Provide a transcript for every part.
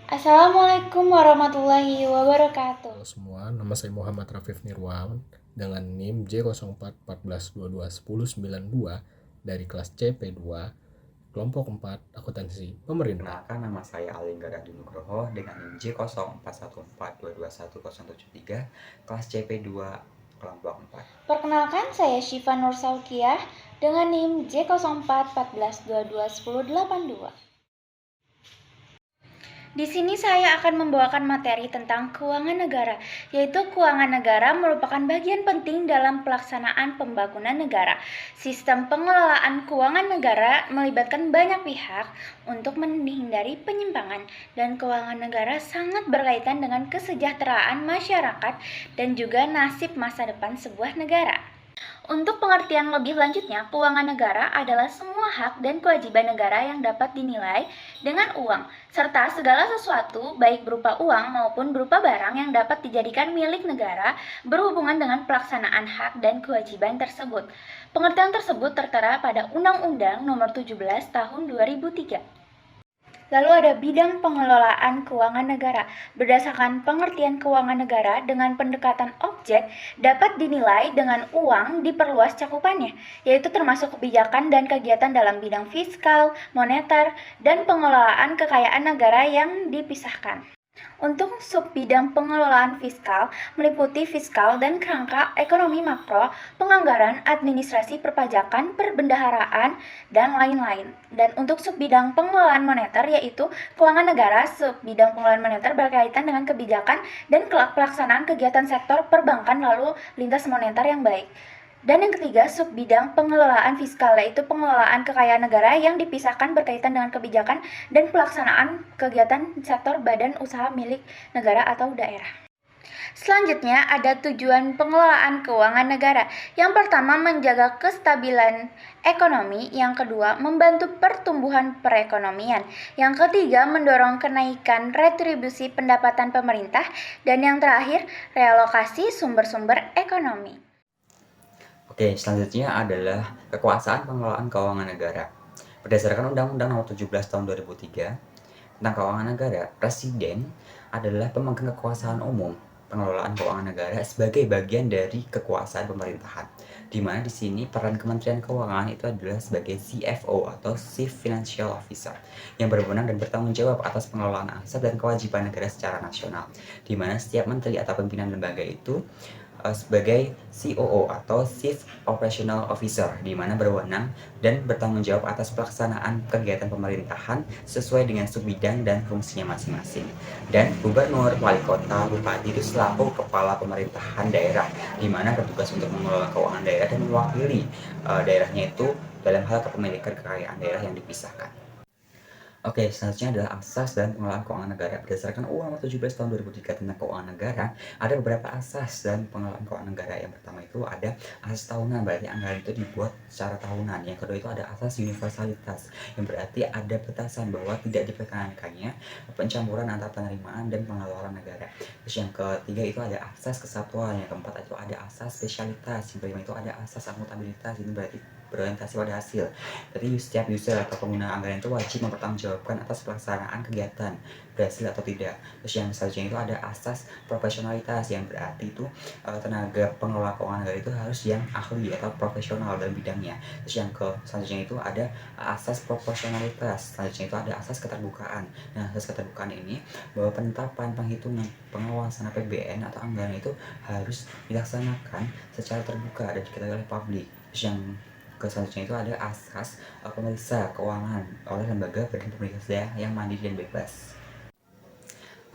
Assalamualaikum warahmatullahi wabarakatuh. Halo semua, nama saya Muhammad Rafif Nirwawan dengan NIM J04 14 22 1092 dari kelas CP2, kelompok 4 akuntansi pemerintah. Perkenalkan, nama saya Alinggara Nugroho dengan NIM J0414211073 kelas CP2 kelompok 4. Perkenalkan, saya Syifa Nur Saukiah dengan NIM J04 14 22 1082. Di sini saya akan membawakan materi tentang keuangan negara, yaitu keuangan negara merupakan bagian penting dalam pelaksanaan pembangunan negara. Sistem pengelolaan keuangan negara melibatkan banyak pihak untuk menghindari penyimpangan, dan keuangan negara sangat berkaitan dengan kesejahteraan masyarakat dan juga nasib masa depan sebuah negara. Untuk pengertian lebih lanjutnya, keuangan negara adalah semua hak dan kewajiban negara yang dapat dinilai dengan uang, serta segala sesuatu baik berupa uang maupun berupa barang yang dapat dijadikan milik negara berhubungan dengan pelaksanaan hak dan kewajiban tersebut. Pengertian tersebut tertera pada Undang-Undang Nomor 17 Tahun 2003. Lalu ada bidang pengelolaan keuangan negara. Berdasarkan pengertian keuangan negara dengan pendekatan objek dapat dinilai dengan uang diperluas cakupannya, yaitu termasuk kebijakan dan kegiatan dalam bidang fiskal, moneter, dan pengelolaan kekayaan negara yang dipisahkan. Untuk subbidang pengelolaan fiskal meliputi fiskal dan kerangka ekonomi makro, penganggaran, administrasi perpajakan, perbendaharaan, dan lain-lain. Dan untuk subbidang pengelolaan moneter yaitu keuangan negara, subbidang pengelolaan moneter berkaitan dengan kebijakan dan pelaksanaan kegiatan sektor perbankan lalu lintas moneter yang baik. Dan yang ketiga, subbidang pengelolaan fiskal, yaitu pengelolaan kekayaan negara yang dipisahkan berkaitan dengan kebijakan dan pelaksanaan kegiatan sektor badan usaha milik negara atau daerah. Selanjutnya ada tujuan pengelolaan keuangan negara. Yang pertama, menjaga kestabilan ekonomi. Yang kedua, membantu pertumbuhan perekonomian. Yang ketiga, mendorong kenaikan retribusi pendapatan pemerintah. Dan yang terakhir, realokasi sumber-sumber ekonomi. Oke, selanjutnya adalah kekuasaan pengelolaan keuangan negara. Berdasarkan Undang-Undang Nomor 17 Tahun 2003 tentang keuangan negara, Presiden adalah pemegang kekuasaan umum pengelolaan keuangan negara sebagai bagian dari kekuasaan pemerintahan. Di mana di sini peran Kementerian Keuangan itu adalah sebagai CFO atau Chief Financial Officer yang berwenang dan bertanggung jawab atas pengelolaan aset dan kewajiban negara secara nasional. Di mana setiap menteri atau pimpinan lembaga itu sebagai COO atau Chief Operational Officer, di mana berwenang dan bertanggung jawab atas pelaksanaan kegiatan pemerintahan sesuai dengan subbidang dan fungsinya masing-masing. Dan gubernur, wali kota, bupati itu selaku kepala pemerintahan daerah, di mana bertugas untuk mengelola keuangan daerah dan mewakili daerahnya itu dalam hal kepemilikan kekayaan daerah yang dipisahkan. Oke, selanjutnya adalah asas dan pengelolaan keuangan negara. Berdasarkan UU Nomor 17 Tahun 2003 tentang keuangan negara, ada beberapa asas dan pengelolaan keuangan negara. Yang pertama itu ada asas tahunan, berarti anggaran itu dibuat secara tahunan. Yang kedua itu ada asas universalitas, yang berarti ada batasan bahwa tidak diperkenankannya pencampuran antara penerimaan dan pengeluaran negara. Terus yang ketiga itu ada asas kesatuan. Yang keempat itu ada asas spesialitas. Yang kelima itu ada asas akuntabilitas. Ini berarti berorientasi pada hasil. Jadi setiap user atau pengguna anggaran itu wajib mempertanggungjawabkan atas pelaksanaan kegiatan berhasil atau tidak. Terus yang selanjutnya itu ada asas profesionalitas, yang berarti itu tenaga pengelola keuangan negara itu harus yang ahli atau profesional dalam bidangnya. Terus yang selanjutnya itu ada asas proporsionalitas. Selanjutnya itu ada asas keterbukaan. Nah, asas keterbukaan ini bahwa penetapan, penghitungan, pengawasan APBN atau anggaran itu harus dilaksanakan secara terbuka dan diketahui oleh publik. Terus yang selanjutnya itu ada asas pemeriksa keuangan oleh lembaga badan pemeriksa yang mandiri dan bebas.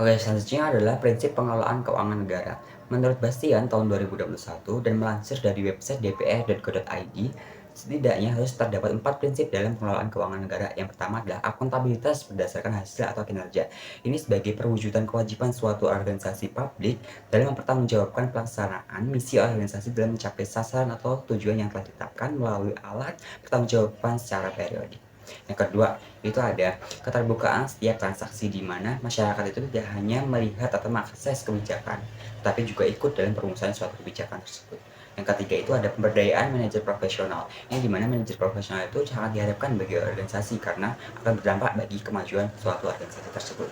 Oke, selanjutnya adalah prinsip pengelolaan keuangan negara. Menurut Bastian tahun 2021 dan melansir dari website dpr.go.id, setidaknya harus terdapat 4 prinsip dalam pengelolaan keuangan negara. Yang pertama adalah akuntabilitas berdasarkan hasil atau kinerja. Ini sebagai perwujudan kewajiban suatu organisasi publik dalam mempertanggungjawabkan pelaksanaan misi organisasi dalam mencapai sasaran atau tujuan yang telah ditetapkan melalui alat pertanggungjawaban secara periodik. Yang kedua, itu ada keterbukaan setiap transaksi, di mana masyarakat itu tidak hanya melihat atau mengakses kebijakan, tetapi juga ikut dalam perumusan suatu kebijakan tersebut. Yang ketiga itu ada pemberdayaan manajer profesional, yang dimana manajer profesional itu sangat diharapkan bagi organisasi karena akan berdampak bagi kemajuan suatu organisasi tersebut.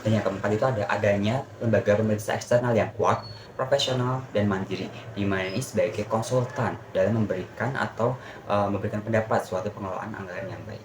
Dan yang keempat itu adanya lembaga pemeriksa eksternal yang kuat, profesional, dan mandiri, di mana ini sebagai konsultan dalam memberikan atau memberikan pendapat suatu pengelolaan anggaran yang baik.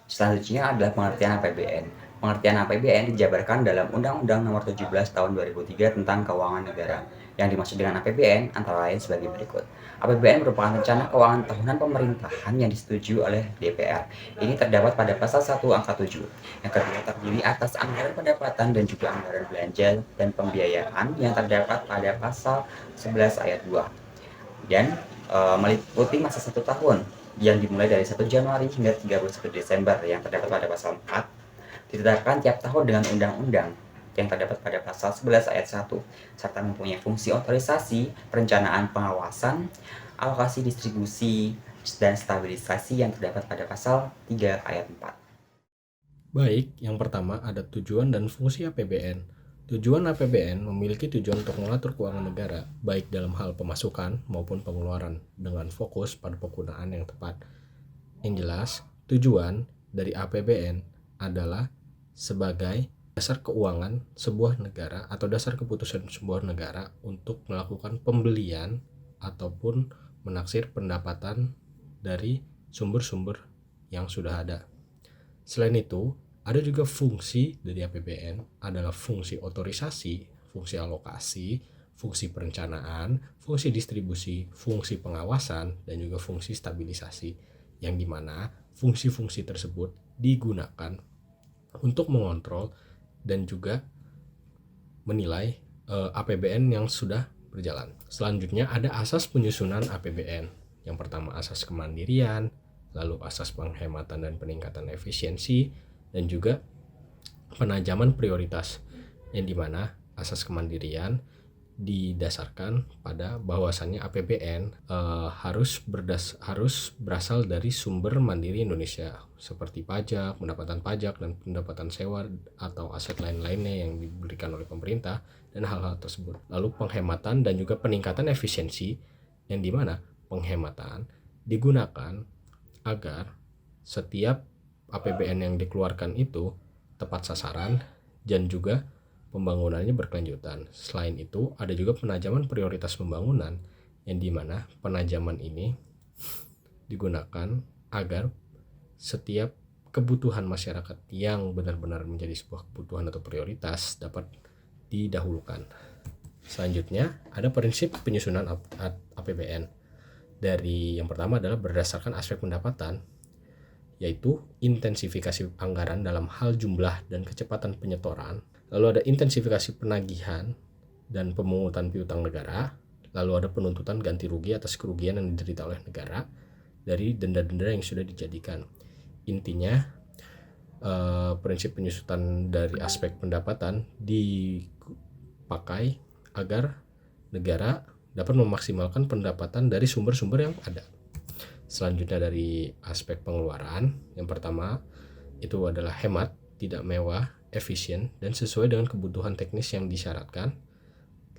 Selanjutnya adalah pengertian APBN. Pengertian APBN dijabarkan dalam Undang-Undang Nomor 17 Tahun 2003 tentang Keuangan Negara. Yang dimaksud dengan APBN antara lain sebagai berikut. APBN merupakan rencana keuangan tahunan pemerintahan yang disetujui oleh DPR. Ini terdapat pada pasal 1 angka 7. Yang kedua terdiri atas anggaran pendapatan dan juga anggaran belanja dan pembiayaan yang terdapat pada pasal 11 ayat 2. Dan meliputi masa 1 tahun yang dimulai dari 1 Januari hingga 31 Desember yang terdapat pada pasal 4, ditetapkan tiap tahun dengan undang-undang yang terdapat pada pasal 11 ayat 1, serta mempunyai fungsi otorisasi, perencanaan pengawasan, alokasi distribusi, dan stabilisasi yang terdapat pada pasal 3 ayat 4. Baik, yang pertama ada tujuan dan fungsi APBN. Tujuan APBN memiliki tujuan untuk mengatur keuangan negara, baik dalam hal pemasukan maupun pengeluaran, dengan fokus pada penggunaan yang tepat. Yang jelas, tujuan dari APBN adalah sebagai dasar keuangan sebuah negara atau dasar keputusan sebuah negara untuk melakukan pembelian ataupun menaksir pendapatan dari sumber-sumber yang sudah ada. Selain itu, ada juga fungsi dari APBN adalah fungsi otorisasi, fungsi alokasi, fungsi perencanaan, fungsi distribusi, fungsi pengawasan, dan juga fungsi stabilisasi, yang dimana fungsi-fungsi tersebut digunakan untuk mengontrol dan juga menilai APBN yang sudah berjalan. Selanjutnya ada asas penyusunan APBN. Yang pertama asas kemandirian, lalu asas penghematan dan peningkatan efisiensi, dan juga penajaman prioritas, yang dimana asas kemandirian didasarkan pada bahwasannya APBN harus berasal dari sumber mandiri Indonesia seperti pajak, pendapatan pajak, dan pendapatan sewa atau aset lain-lainnya yang diberikan oleh pemerintah dan hal-hal tersebut. Lalu penghematan dan juga peningkatan efisiensi, yang dimana penghematan digunakan agar setiap APBN yang dikeluarkan itu tepat sasaran dan juga pembangunannya berkelanjutan. Selain itu, ada juga penajaman prioritas pembangunan, yang dimana penajaman ini digunakan agar setiap kebutuhan masyarakat yang benar-benar menjadi sebuah kebutuhan atau prioritas dapat didahulukan. Selanjutnya, ada prinsip penyusunan APBN. Dari yang pertama adalah berdasarkan aspek pendapatan, yaitu intensifikasi anggaran dalam hal jumlah dan kecepatan penyetoran. Lalu ada intensifikasi penagihan dan pemungutan piutang negara. Lalu ada penuntutan ganti rugi atas kerugian yang diderita oleh negara dari denda-denda yang sudah dijadikan. Intinya, prinsip penyusunan dari aspek pendapatan dipakai agar negara dapat memaksimalkan pendapatan dari sumber-sumber yang ada. Selanjutnya dari aspek pengeluaran, yang pertama itu adalah hemat, tidak mewah, efisien, dan sesuai dengan kebutuhan teknis yang disyaratkan,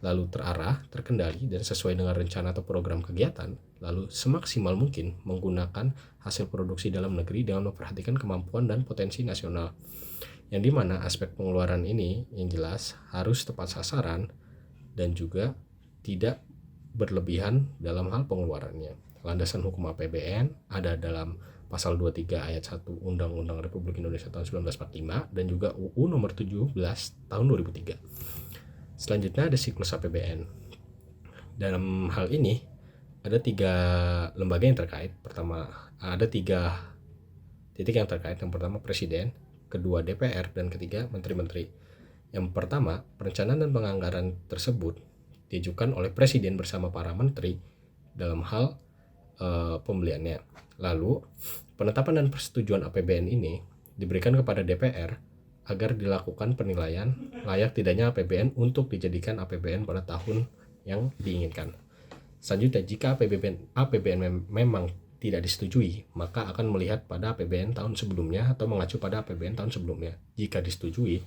lalu terarah, terkendali, dan sesuai dengan rencana atau program kegiatan, lalu semaksimal mungkin menggunakan hasil produksi dalam negeri dengan memperhatikan kemampuan dan potensi nasional. Yang dimana aspek pengeluaran ini yang jelas harus tepat sasaran dan juga tidak berlebihan dalam hal pengeluarannya. Landasan hukum APBN ada dalam Pasal 23 ayat 1 Undang-Undang Republik Indonesia tahun 1945 dan juga UU nomor 17 tahun 2003. Selanjutnya ada siklus APBN. Dalam hal ini ada 3 lembaga yang terkait. Pertama, ada 3 titik yang terkait. Yang pertama Presiden, kedua DPR, dan ketiga Menteri-Menteri. Yang pertama, perencanaan dan penganggaran tersebut diajukan oleh Presiden bersama para Menteri dalam hal pembeliannya. Lalu penetapan dan persetujuan APBN ini diberikan kepada DPR agar dilakukan penilaian layak tidaknya APBN untuk dijadikan APBN pada tahun yang diinginkan. Selanjutnya, jika APBN memang tidak disetujui, maka akan melihat pada APBN tahun sebelumnya atau mengacu pada APBN tahun sebelumnya. Jika disetujui,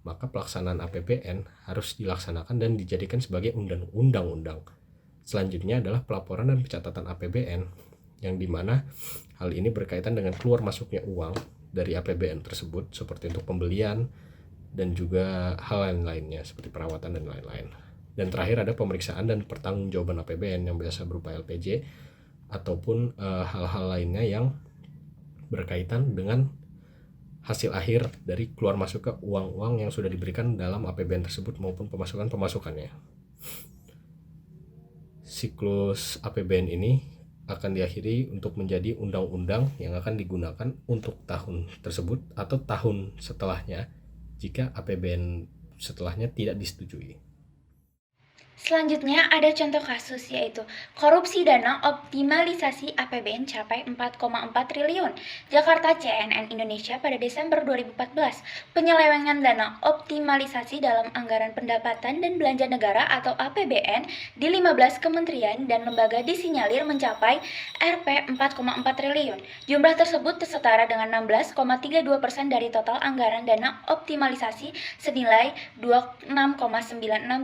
maka pelaksanaan APBN harus dilaksanakan dan dijadikan sebagai undang-undang. Selanjutnya adalah pelaporan dan pencatatan APBN, yang dimana hal ini berkaitan dengan keluar masuknya uang dari APBN tersebut, seperti untuk pembelian dan juga hal lain-lainnya seperti perawatan dan lain-lain. Dan terakhir ada pemeriksaan dan pertanggungjawaban APBN yang biasa berupa LPJ ataupun hal-hal lainnya yang berkaitan dengan hasil akhir dari keluar masuk ke uang-uang yang sudah diberikan dalam APBN tersebut maupun pemasukan-pemasukannya. Siklus APBN ini akan diakhiri untuk menjadi undang-undang yang akan digunakan untuk tahun tersebut atau tahun setelahnya jika APBN setelahnya tidak disetujui. Selanjutnya ada contoh kasus yaitu korupsi dana optimalisasi APBN capai 4,4 triliun. Jakarta CNN Indonesia pada Desember 2014. Penyelewengan dana optimalisasi dalam anggaran pendapatan dan belanja negara atau APBN di 15 kementerian dan lembaga disinyalir mencapai Rp 4,4 triliun. Jumlah tersebut setara dengan 16,32% dari total anggaran dana optimalisasi senilai 26,96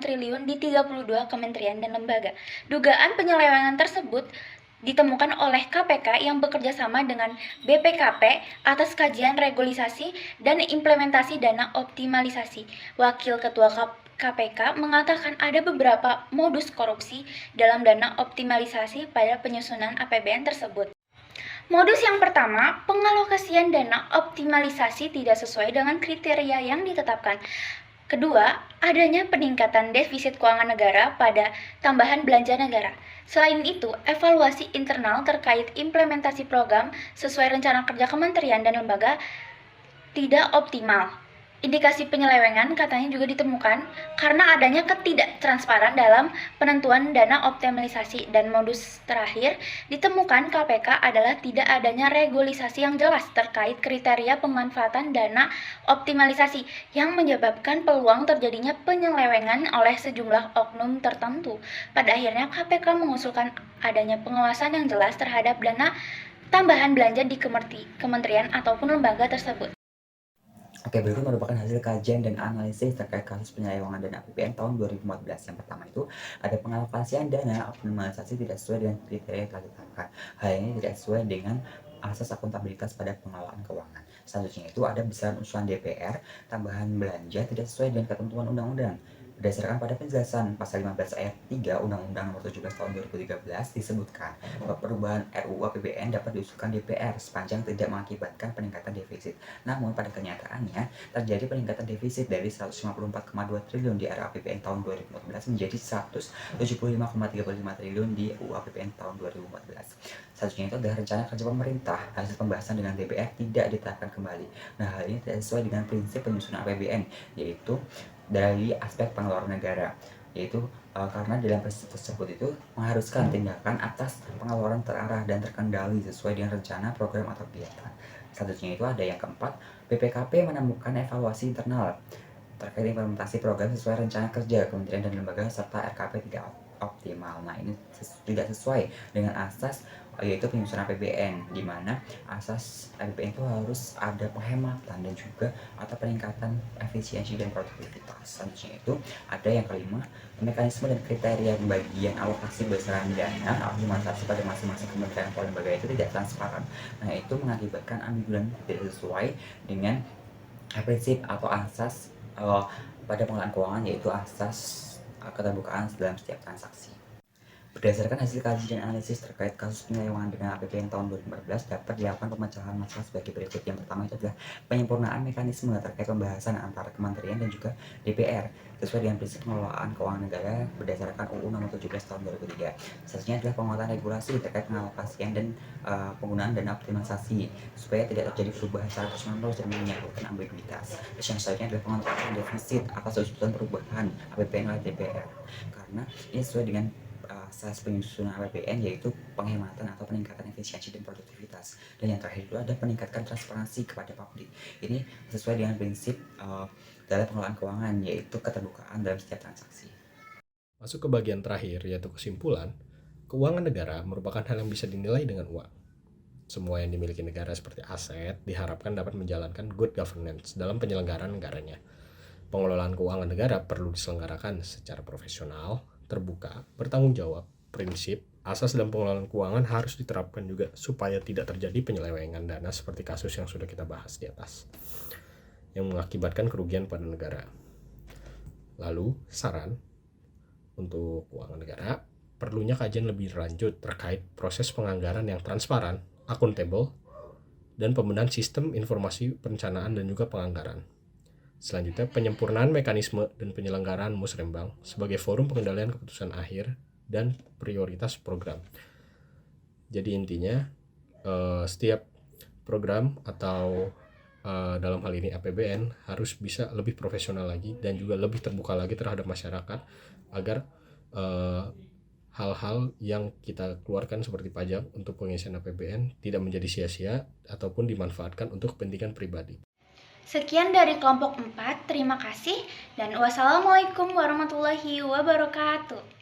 triliun di 32 kementerian dan lembaga. Dugaan penyelewengan tersebut ditemukan oleh KPK yang bekerja sama dengan BPKP atas kajian regulasi dan implementasi dana optimalisasi. Wakil Ketua KPK mengatakan ada beberapa modus korupsi dalam dana optimalisasi pada penyusunan APBN tersebut. Modus yang pertama, pengalokasian dana optimalisasi tidak sesuai dengan kriteria yang ditetapkan. Kedua, adanya peningkatan defisit keuangan negara pada tambahan belanja negara. Selain itu, evaluasi internal terkait implementasi program sesuai rencana kerja kementerian dan lembaga tidak optimal. Indikasi penyelewengan katanya juga ditemukan karena adanya ketidaktransparan dalam penentuan dana optimalisasi, dan modus terakhir ditemukan KPK adalah tidak adanya regulasi yang jelas terkait kriteria pemanfaatan dana optimalisasi yang menyebabkan peluang terjadinya penyelewengan oleh sejumlah oknum tertentu. Pada akhirnya KPK mengusulkan adanya pengawasan yang jelas terhadap dana tambahan belanja di kementerian ataupun lembaga tersebut. Oke, berikut merupakan hasil kajian dan analisis terkait kasus penyelewengan dana APBN tahun 2014. Yang pertama itu ada pengalokasian dana optimalisasi tidak sesuai dengan kriteria yang telah ditetapkan. Hal ini tidak sesuai dengan asas akuntabilitas pada pengelolaan keuangan. Selanjutnya itu ada besaran usulan DPR, tambahan belanja tidak sesuai dengan ketentuan undang-undang. Berdasarkan pada penjelasan pasal 15 ayat 3 Undang-Undang Nomor 17 Tahun 2013 disebutkan bahwa perubahan RUU APBN dapat diusulkan DPR sepanjang tidak mengakibatkan peningkatan defisit. Namun pada kenyataannya terjadi peningkatan defisit dari 154,2 triliun di era APBN tahun 2014 menjadi 175,35 triliun di RUU APBN tahun 2014. Selanjutnya itu adalah rencana kerja pemerintah. Hasil pembahasan dengan DPR tidak ditetapkan kembali. Nah, hal ini tidak sesuai dengan prinsip penyusunan APBN, yaitu dari aspek pengeluaran negara, yaitu karena dalam prinsip tersebut itu mengharuskan tindakan atas pengeluaran terarah dan terkendali sesuai dengan rencana, program, atau kegiatan. Selanjutnya itu ada yang keempat, BPKP menemukan evaluasi internal terkait implementasi program sesuai rencana kerja kementerian dan lembaga serta RKP tidak optimal. Nah, ini tidak sesuai dengan asas yaitu penyusunan APBN, di mana asas APBN itu harus ada penghematan dan juga atau peningkatan efisiensi dan produktivitas. Selanjutnya itu ada yang kelima, mekanisme dan kriteria pembagian alokasi besaran dana optimalisasi pada masing-masing kementerian atau lembaga itu tidak transparan. Nah, itu mengakibatkan ambigu dan tidak sesuai dengan prinsip atau asas pada pengelolaan keuangan, yaitu asas keterbukaan dalam setiap transaksi. Berdasarkan hasil kajian dan analisis terkait kasus penyelewengan dengan APBN tahun 2014 dapat dilakukan pemecahan masalah sebagai berikut. Yang pertama itu adalah penyempurnaan mekanisme terkait pembahasan antara kementerian dan juga DPR sesuai dengan prinsip pengelolaan keuangan negara berdasarkan UU Nomor 17 Tahun 2003. Selanjutnya adalah penguatan regulasi terkait pengalokasian dan penggunaan dana optimalisasi supaya tidak terjadi perubahan secara terus-menerus dan menyangkutkan ambiguitas. Terus yang selanjutnya adalah pengentuan defisit atas usulan perubahan APBN oleh DPR, karena ini sesuai dengan asas penyusunan APBN, yaitu penghematan atau peningkatan efisiensi dan produktivitas. Dan yang terakhir itu ada peningkatkan transparansi kepada publik. Ini sesuai dengan prinsip dalam pengelolaan keuangan, yaitu keterbukaan dalam setiap transaksi. Masuk ke bagian terakhir, yaitu kesimpulan. Keuangan negara merupakan hal yang bisa dinilai dengan uang. Semua yang dimiliki negara seperti aset diharapkan dapat menjalankan good governance dalam penyelenggaraan negaranya. Pengelolaan keuangan negara perlu diselenggarakan secara profesional, terbuka, bertanggung jawab. Prinsip, asas dalam pengelolaan keuangan harus diterapkan juga supaya tidak terjadi penyelewengan dana seperti kasus yang sudah kita bahas di atas. yang mengakibatkan kerugian pada negara. Lalu, saran untuk keuangan negara, perlunya kajian lebih lanjut terkait proses penganggaran yang transparan, akuntabel, dan pembenahan sistem informasi perencanaan dan juga penganggaran. Selanjutnya, penyempurnaan mekanisme dan penyelenggaraan Musrembang sebagai forum pengendalian keputusan akhir dan prioritas program. Jadi intinya, setiap program atau dalam hal ini APBN harus bisa lebih profesional lagi dan juga lebih terbuka lagi terhadap masyarakat agar hal-hal yang kita keluarkan seperti pajak untuk pengisian APBN tidak menjadi sia-sia ataupun dimanfaatkan untuk kepentingan pribadi. Sekian dari kelompok 4, terima kasih dan wassalamualaikum warahmatullahi wabarakatuh.